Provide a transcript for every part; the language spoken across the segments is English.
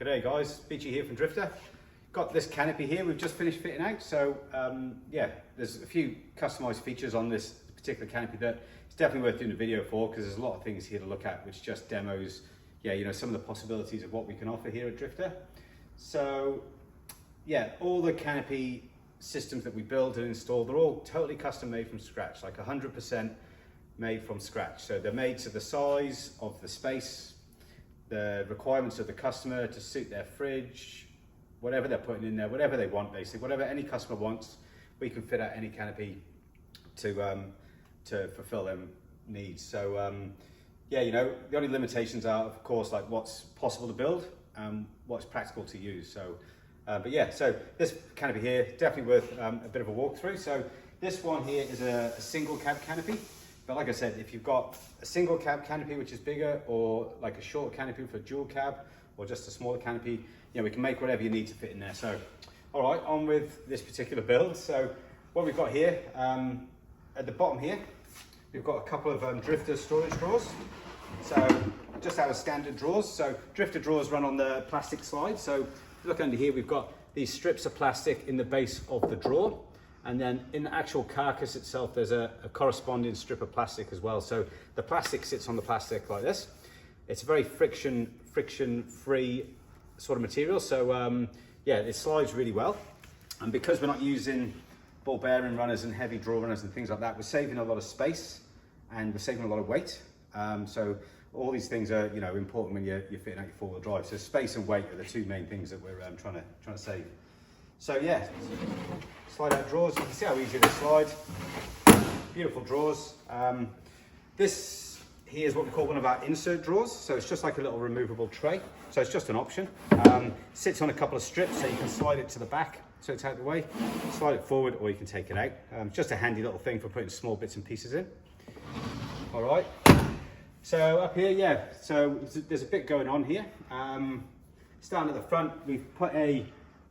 G'day guys, Beachy here from Drifta. Got this canopy here we've just finished fitting out. So yeah, there's a few customized features on this particular canopy that it's definitely worth doing a video for, because there's a lot of things here to look at which just demos, some of the possibilities of what we can offer here at Drifta. So yeah, all the canopy systems that we build and install, they're all totally custom made from scratch, like 100% made from scratch. So they're made to the size of the space, the requirements of the customer to suit their fridge, whatever they're putting in there, whatever they want basically, whatever any customer wants, we can fit out any canopy to fulfill their needs. So yeah, the only limitations are of course like what's possible to build and what's practical to use. So but yeah, so this canopy here, definitely worth a bit of a walkthrough. So this one here is a single cab canopy. But like I said, if you've got a single cab canopy which is bigger, or like a short canopy for a dual cab, or just a smaller canopy, we can make whatever you need to fit in there. So, all right, on with this particular build. So what we've got here, at the bottom here, we've got a couple of Drifta storage drawers. So just our standard drawers. So Drifta drawers run on the plastic slide. So look under here, we've got these strips of plastic in the base of the drawer. And then in the actual carcass itself, there's a corresponding strip of plastic as well. So the plastic sits on the plastic like this. It's a very friction-free sort of material. So yeah, it slides really well. And because we're not using ball bearing runners and heavy draw runners and things like that, we're saving a lot of space and we're saving a lot of weight. So all these things are important when you're fitting out your four-wheel drive. So space and weight are the two main things that we're trying to save. So yeah, slide out drawers. You can see how easy they slide. Beautiful drawers. This here is what we call one of our insert drawers. So it's just like a little removable tray. So it's just an option. Sits on a couple of strips, so you can slide it to the back so it's out of the way. Slide it forward, or you can take it out. Just a handy little thing for putting small bits and pieces in. All right. So up here, yeah. So there's a bit going on here. Starting at the front, we've put a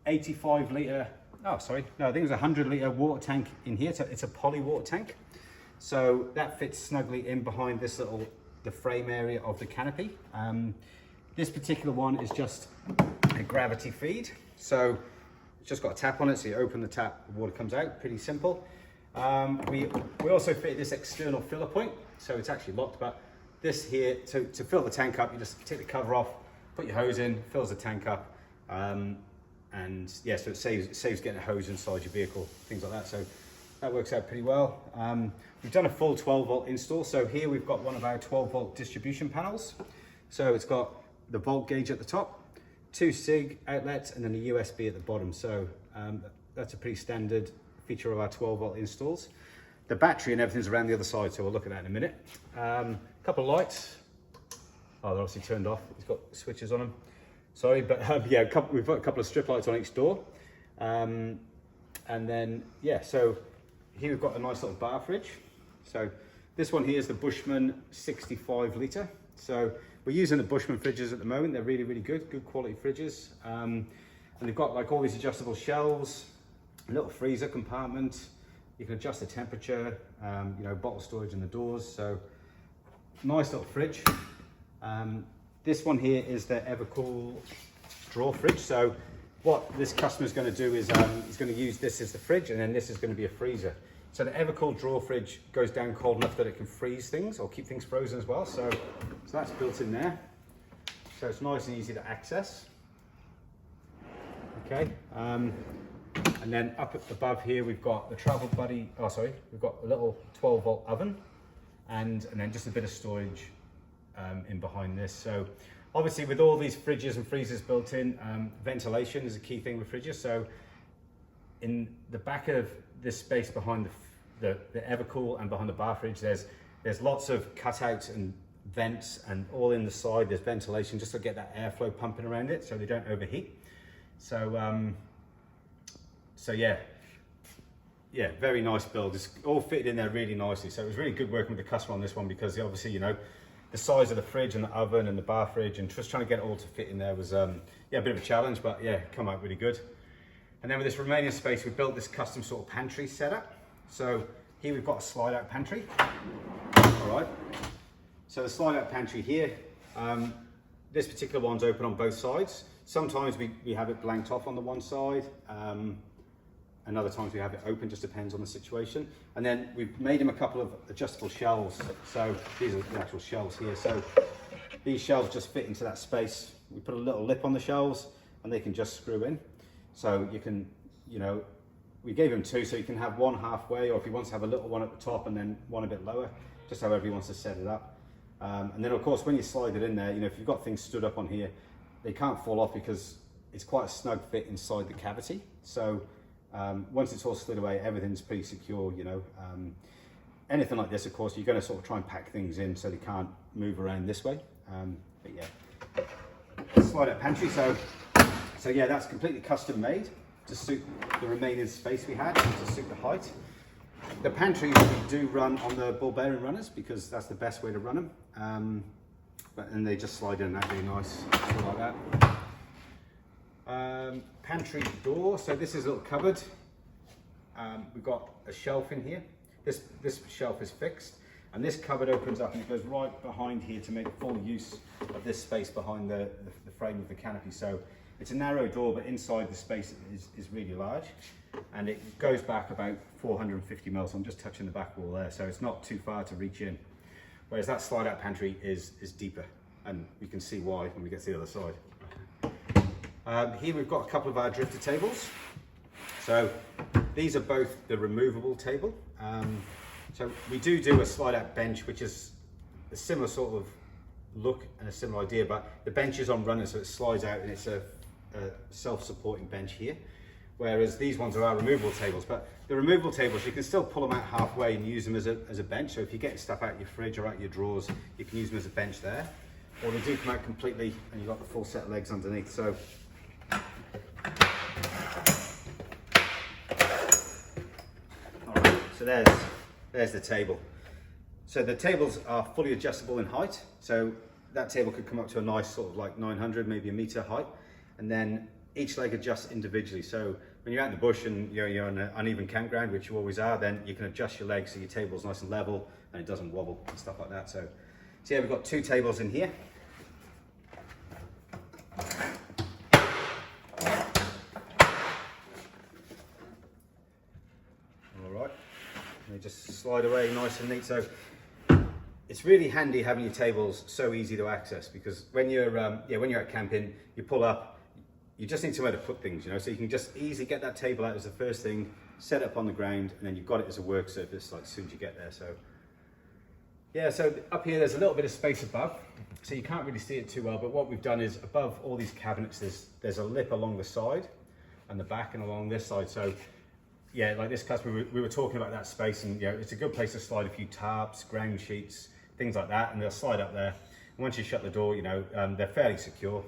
85 litre, I think it was a 100 litre water tank in here. So it's a poly water tank. So that fits snugly in behind this the frame area of the canopy. This particular one is just a gravity feed. So it's just got a tap on it. So you open the tap, the water comes out, pretty simple. We also fit this external filler point. So it's actually locked, but this here, to fill the tank up, you just take the cover off, put your hose in, fills the tank up. And yeah, so it saves getting a hose inside your vehicle, things like that. So that works out pretty well. We've done a full 12 volt install. So here we've got one of our 12 volt distribution panels. So it's got the volt gauge at the top, 2 SIG outlets, and then a USB at the bottom. So that's a pretty standard feature of our 12 volt installs. The battery and everything's around the other side, so we'll look at that in a minute. Couple of lights. Oh, they're obviously turned off. It's got switches on them. Sorry, but yeah, we've got a couple of strip lights on each door. And then, yeah, so here we've got a nice little bar fridge. So this one here is the Bushman 65 litre. So we're using the Bushman fridges at the moment. They're really, really good quality fridges. And they've got like all these adjustable shelves, a little freezer compartment. You can adjust the temperature, bottle storage in the doors. So nice little fridge. This one here is the Evercool drawer fridge. So what this customer is going to do is he's going to use this as the fridge, and then this is going to be a freezer. So the Evercool drawer fridge goes down cold enough that it can freeze things or keep things frozen as well. So that's built in there. So it's nice and easy to access. Okay. And then up above here, we've got the Travel Buddy. We've got a little 12 volt oven, and then just a bit of storage in behind this. So obviously with all these fridges and freezers built in, ventilation is a key thing with fridges. So in the back of this space behind the Evercool and behind the bar fridge, there's lots of cutouts and vents, and all in the side there's ventilation just to get that airflow pumping around it so they don't overheat. So yeah, very nice build. It's all fitted in there really nicely. So it was really good working with the customer on this one, because obviously the size of the fridge and the oven and the bar fridge, and just trying to get it all to fit in there was a bit of a challenge, but yeah, come out really good. And then with this remaining space, we built this custom sort of pantry setup. So here we've got a slide out pantry. All right. So the slide out pantry here, this particular one's open on both sides. Sometimes we have it blanked off on the one side, and other times we have it open, just depends on the situation. And then we've made him a couple of adjustable shelves. So these are the actual shelves here. So these shelves just fit into that space. We put a little lip on the shelves and they can just screw in. So you can, you know, we gave him two, so you can have one halfway, or if he wants to have a little one at the top and then one a bit lower, just however he wants to set it up. And then of course, when you slide it in there, you know, if you've got things stood up on here, they can't fall off because it's quite a snug fit inside the cavity. So once it's all slid away, everything's pretty secure, you know. Anything like this, of course, you're going to sort of try and pack things in so they can't move around this way. But yeah, slide out pantry. So yeah, that's completely custom made to suit the remaining space we had, to suit the height. The pantry we do run on the ball bearing runners because that's the best way to run them. And they just slide in and out really nice, like that. Pantry door, so this is a little cupboard. We've got a shelf in here. This shelf is fixed, and this cupboard opens up and it goes right behind here to make full use of this space behind the frame of the canopy. So it's a narrow door, but inside the space is really large, and it goes back about 450 mils. So I'm just touching the back wall there, so it's not too far to reach in. Whereas that slide out pantry is deeper, and you can see why when we get to the other side. Here we've got a couple of our Drifta tables. So these are both the removable table. So we do a slide out bench, which is a similar sort of look and a similar idea, but the bench is on runners, so it slides out and it's a self-supporting bench here. Whereas these ones are our removable tables, but the removable tables, you can still pull them out halfway and use them as a bench. So if you're getting stuff out your fridge or out your drawers, you can use them as a bench there. Or they do come out completely and you've got the full set of legs underneath. So so there's the table. So the tables are fully adjustable in height. So that table could come up to a nice sort of like 900, maybe a meter height. And then each leg adjusts individually. So when you're out in the bush and you're on an uneven campground, which you always are, then you can adjust your legs so your table's nice and level and it doesn't wobble and stuff like that. So yeah, we've got two tables in here. They just slide away nice and neat. So it's really handy having your tables so easy to access, because when you're out camping, you pull up, you just need somewhere to put things, you know, so you can just easily get that table out as the first thing, set it up on the ground, and then you've got it as a work surface like as soon as you get there. So yeah, so up here there's a little bit of space above, so you can't really see it too well, but what we've done is above all these cabinets there's a lip along the side and the back and along this side. So yeah, like this customer, we were talking about that space, and you know, it's a good place to slide a few tarps, ground sheets, things like that, and they'll slide up there. And once you shut the door, you know, they're fairly secure.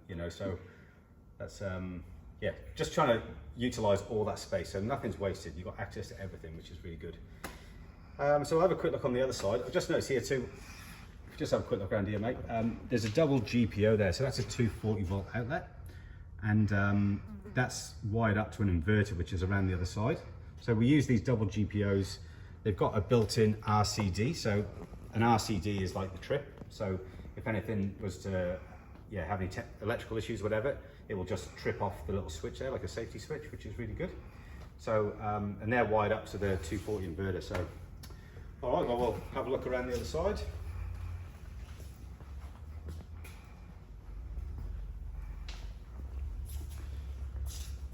You know, so that's yeah, just trying to utilize all that space, so nothing's wasted. You've got access to everything, which is really good. So I'll have a quick look on the other side. I just noticed here too. Just have a quick look around here, mate. There's a double GPO there, so that's a 240 volt outlet, and that's wired up to an inverter, which is around the other side. So we use these double GPOs. They've got a built-in RCD. So an RCD is like the trip. So if anything was to have any electrical issues, whatever, it will just trip off the little switch there, like a safety switch, which is really good. So, and they're wired up to the 240 inverter. So, all right, well, we'll have a look around the other side.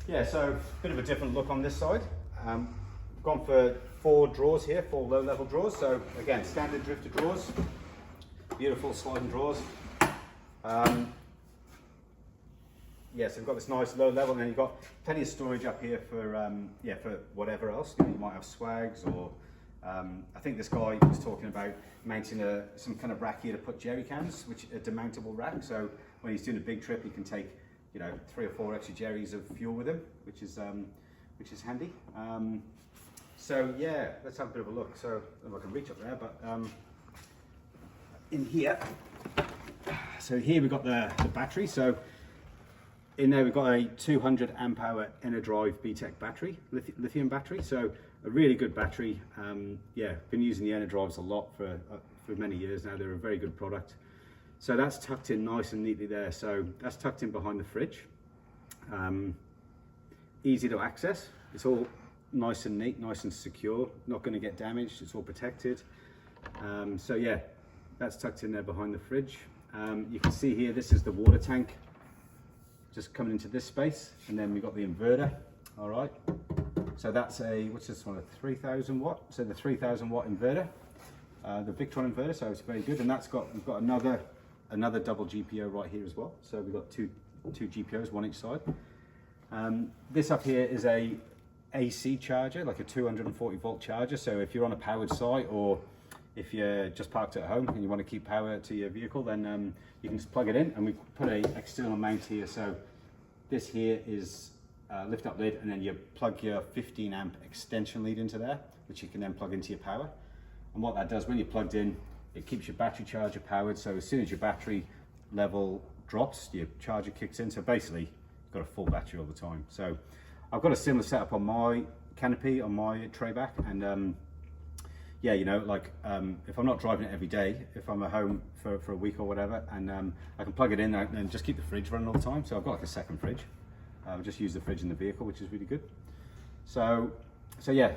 Yeah, so a bit of a different look on this side. Gone for 4 drawers here, 4 low-level drawers. So again, standard Drifta drawers, beautiful sliding drawers. Yeah, so we've got this nice low level, and then you've got plenty of storage up here for for whatever else. You might have swags, or I think this guy was talking about mounting some kind of rack here to put jerry cans, which a demountable rack. So when he's doing a big trip, he can take 3 or 4 extra jerrys of fuel with him, which is handy. So yeah, let's have a bit of a look. So I don't know if I can reach up there, but in here, so here we've got the battery. So in there we've got a 200 amp hour Enerdrive BTEC battery, lithium battery. So a really good battery. Yeah, been using the Enerdrives a lot for many years now. They're a very good product. So that's tucked in nice and neatly there. So that's tucked in behind the fridge. Easy to access. It's all nice and neat, nice and secure, not going to get damaged, it's all protected. So yeah, that's tucked in there behind the fridge. You can see here, this is the water tank just coming into this space, and then we've got the inverter. All right, so that's a, what's this one, a 3000 watt, so the 3000 watt inverter, the Victron inverter, so it's very good. And that's got, we've got another double GPO right here as well, so we've got two GPOs, one each side. This up here is a AC charger, like a 240 volt charger. So if you're on a powered site, or if you're just parked at home and you want to keep power to your vehicle, then you can just plug it in. And we put a external mount here. So this here is lift up lid, and then you plug your 15 amp extension lead into there, which you can then plug into your power. And what that does, when you're plugged in, it keeps your battery charger powered. So as soon as your battery level drops, your charger kicks in. So basically, you've got a full battery all the time. So I've got a similar setup on my Canopy, on my tray back, and yeah, you know, like if I'm not driving it every day, if I'm at home for a week or whatever, and I can plug it in and just keep the fridge running all the time. So I've got like a second fridge. I just use the fridge in the vehicle, which is really good. So yeah,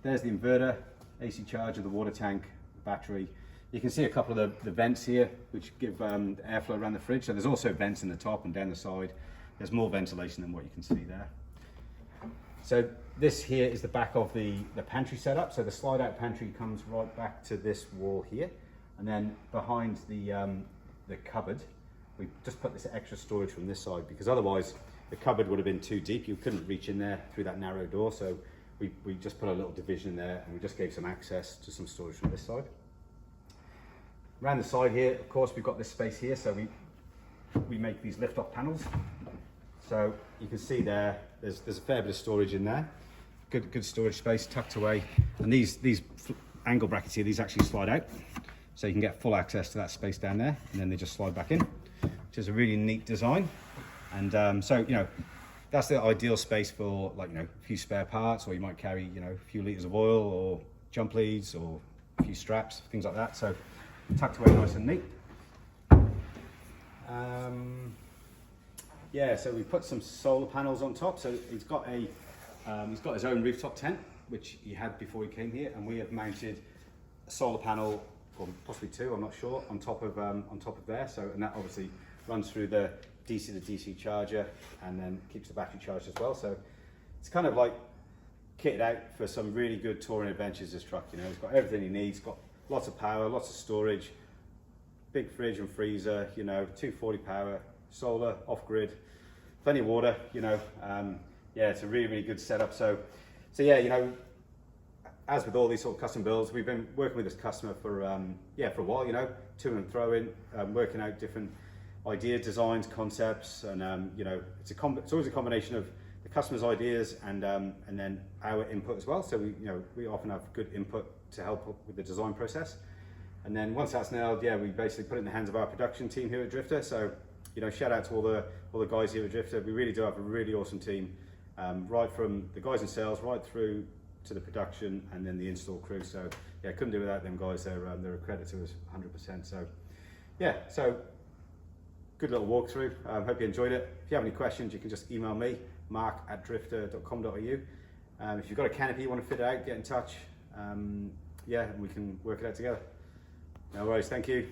there's the inverter, AC charger, the water tank, battery. You can see a couple of the vents here, which give airflow around the fridge. So there's also vents in the top and down the side. There's more ventilation than what you can see there. So this here is the back of the pantry setup. So the slide out pantry comes right back to this wall here. And then behind the cupboard, we just put this extra storage from this side, because otherwise the cupboard would have been too deep. You couldn't reach in there through that narrow door. So we just put a little division in there, and we just gave some access to some storage from this side. Around the side here, of course, we've got this space here. So we make these lift off panels. So you can see there's a fair bit of storage in there. Good storage space tucked away. And these angle brackets here, these actually slide out. So you can get full access to that space down there, and then they just slide back in, which is a really neat design. And so, you know, that's the ideal space for, like, you know, a few spare parts, or you might carry, you know, a few litres of oil or jump leads or a few straps, things like that. So tucked away nice and neat. Yeah, so we put some solar panels on top. So he's got his own rooftop tent, which he had before he came here, and we have mounted a solar panel, or possibly two, I'm not sure, on top of there. So, and that obviously runs through the DC to DC charger, and then keeps the battery charged as well. So it's kind of like kitted out for some really good touring adventures. This truck, you know, it's got everything he needs. Got lots of power, lots of storage, big fridge and freezer. You know, 240 power. Solar, off-grid, plenty of water, you know. Yeah, it's a really good setup. So yeah, you know, as with all these sort of custom builds, we've been working with this customer for a while, you know, to and fro in, working out different ideas, designs, concepts, and you know, it's always a combination of the customer's ideas and then our input as well. So we often have good input to help with the design process. And then once that's nailed, yeah, we basically put it in the hands of our production team here at Drifta. So, you know, shout out to all the guys here at Drifta. We really do have a really awesome team, right from the guys in sales right through to the production and then the install crew. So yeah, couldn't do without them guys. They're a credit to us 100%. So yeah, so good little walkthrough. Hope you enjoyed it. If you have any questions, you can just email me, mark@drifta.com.au. If you've got a canopy you want to fit it out, get in touch. Yeah, and we can work it out together. No worries, thank you.